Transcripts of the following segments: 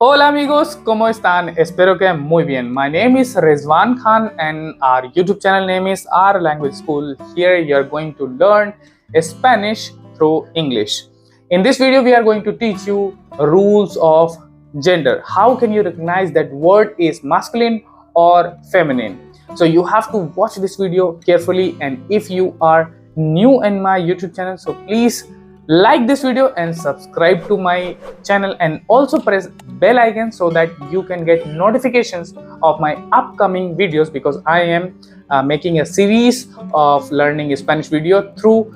Hola amigos, ¿cómo están? Espero que muy bien. My name is Rizwan Khan and our YouTube channel name is Our Language School. Here you are going to learn Spanish through English. In this video, we are going to teach you rules of gender. How can you recognize that word is masculine or feminine? So you have to watch this video carefully, and if you are new in my YouTube channel, so please like this video and subscribe to my channel and also press bell icon so that you can get notifications of my upcoming videos, because I am making a series of learning Spanish video through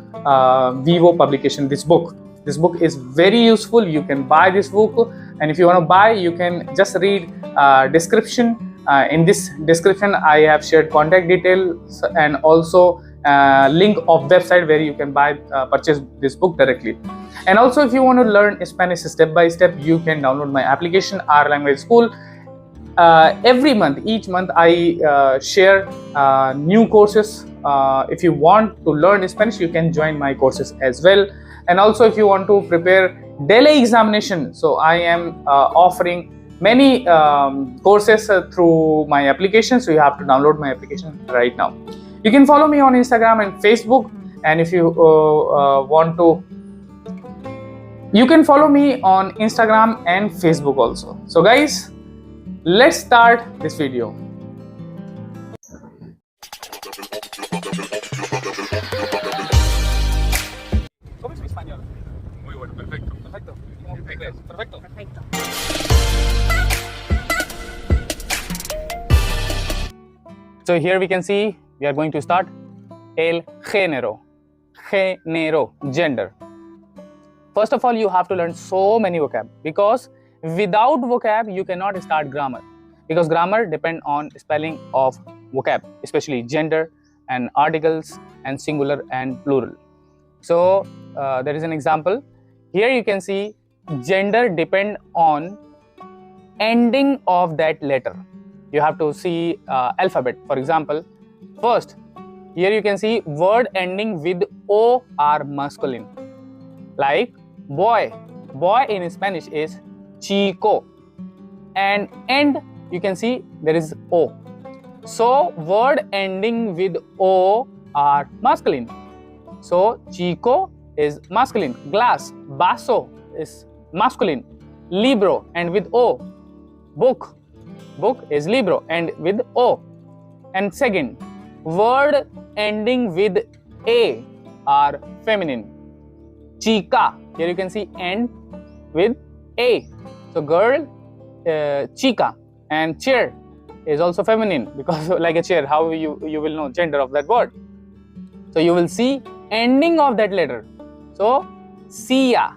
Vivo publication. This book is very useful. You can buy this book, and if you want to buy, you can just read description. In this description I have shared contact details and also link of website where you can purchase this book directly. And also, if you want to learn Spanish step by step, you can download my application Our Language School. Every month, each month I share new courses. If you want to learn Spanish, you can join my courses as well. And also, if you want to prepare daily examination, so I am offering many courses through my application. So you have to download my application right now. You can follow me on Instagram and Facebook, and if you want to, you can follow me on Instagram and Facebook also. So guys, let's start this video. ¿Cómo es mi español? Muy bueno, perfecto. Perfecto. Perfecto. Perfecto. So here we can see we are going to start el género. Género, gender. First of all, you have to learn so many vocab, because without vocab you cannot start grammar, because grammar depend on spelling of vocab, especially gender and articles and singular and plural. So there is an example. Here you can see gender depend on ending of that letter. You have to see alphabet. For example, first, here you can see word ending with O are masculine. Like boy. Boy in Spanish is chico. And end, you can see there is O. So word ending with O are masculine. So chico is masculine. Glass, vaso is masculine. Libro and with O. Book. Book is libro and with O. And second, word ending with A are feminine. Chica, here you can see end with A. So girl, chica. And chair is also feminine, because like a chair, how you will know gender of that word. So you will see ending of that letter. So sia,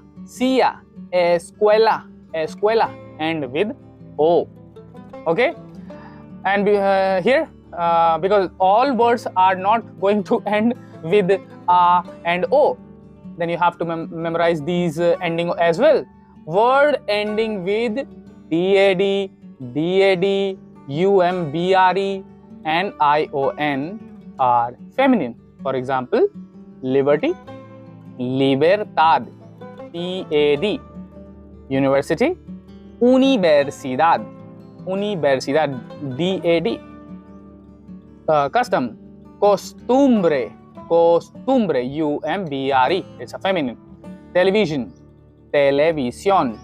escuela, and with O. Okay, and here because all words are not going to end with A and O, then you have to memorize these ending as well. Word ending with DAD, UMBRE and ION are feminine. For example, liberty, libertad, TAD, university, universidad, DAD. Custom, costumbre, UMBRE, it's a feminine. Television, televisión.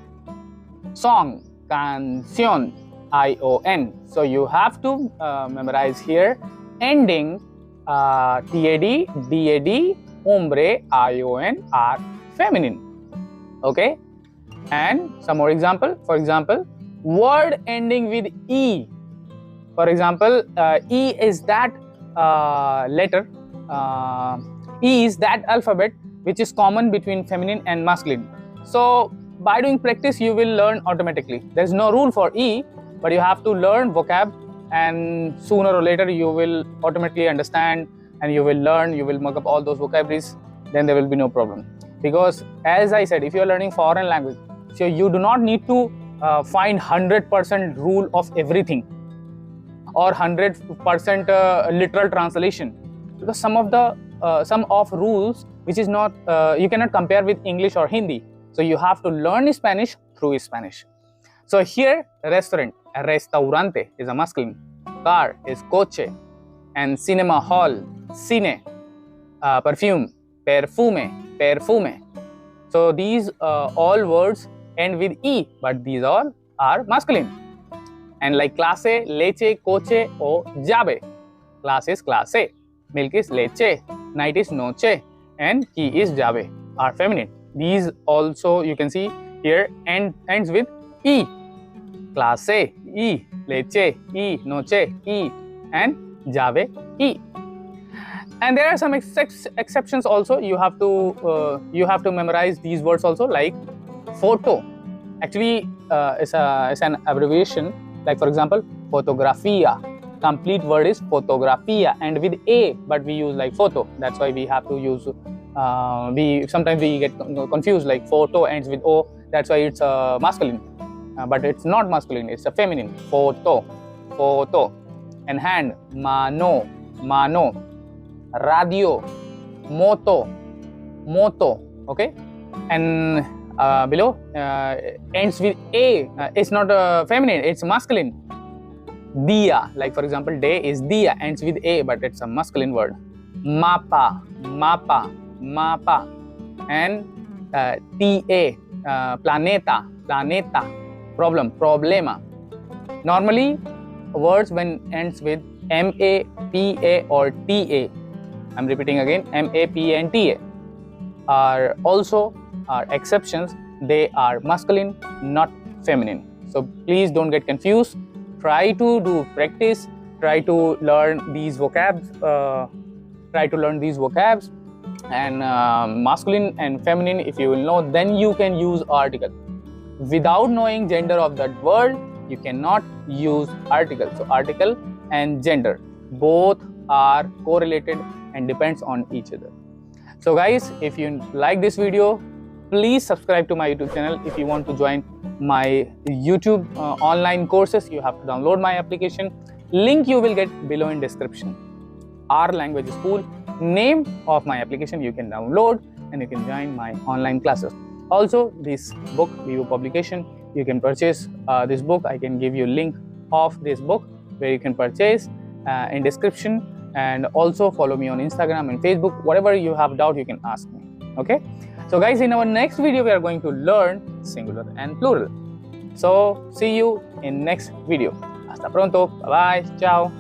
Song, canción, ION. So you have to memorize here ending TAD, hombre, ION are feminine. Okay, and some more example. For example, word ending with E. For example, E is that letter, E is that alphabet which is common between feminine and masculine. So by doing practice, you will learn automatically. There is no rule for E, but you have to learn vocab, and sooner or later you will automatically understand, and you will learn, you will mug up all those vocabularies, then there will be no problem. Because as I said, if you are learning foreign language, so you do not need to find 100% rule of everything or 100% literal translation, because some of rules which is not you cannot compare with English or Hindi. So you have to learn Spanish through Spanish. So here, restaurant, restaurante is a masculine, car is coche, and cinema hall, cine, perfume, perfume, perfume. So these all words end with e, but these all are masculine. And like clase, leche, coche, or llave. Class is clase, milk is leche, night is noche, and key is llave are feminine. These also you can see here ends with e. Clase, e, leche, e, noche, e, and llave, e. And there are some exceptions also. You have to memorize these words also, like photo. Actually, it's an abbreviation. Like for example, fotografía. Complete word is fotografía, and with a, but we use like photo. That's why we have to use. Sometimes we get confused. Like photo ends with o. That's why it's masculine, but it's not masculine. It's a feminine. Photo, photo, and hand, mano, mano. Radio, moto, moto. Okay, and below ends with a. It's not feminine, it's masculine. Dia, like for example, day is dia, ends with a, but it's a masculine word. Mapa, mapa, mapa, and ta, planeta, planeta. Problem, problema. Normally, words when ends with ma, pa, or ta. I'm repeating again, ma, pa, and ta are also exceptions. They are masculine, not feminine. So please don't get confused. Try to do practice. Try to learn these vocabs. And masculine and feminine, if you will know, then you can use article. Without knowing gender of that word, you cannot use article. So article and gender both are correlated and depends on each other. So guys, if you like this video, please subscribe to my YouTube channel. If you want to join my YouTube online courses, you have to download my application. Link you will get below in description. Our Language School, name of my application, you can download and you can join my online classes. Also, this book, Vivo publication, you can purchase this book. I can give you link of this book where you can purchase in description. And also follow me on Instagram and Facebook. Whatever you have doubt, you can ask me. Okay. So guys, in our next video, we are going to learn singular and plural. So see you in next video. Hasta pronto. Bye bye. Ciao.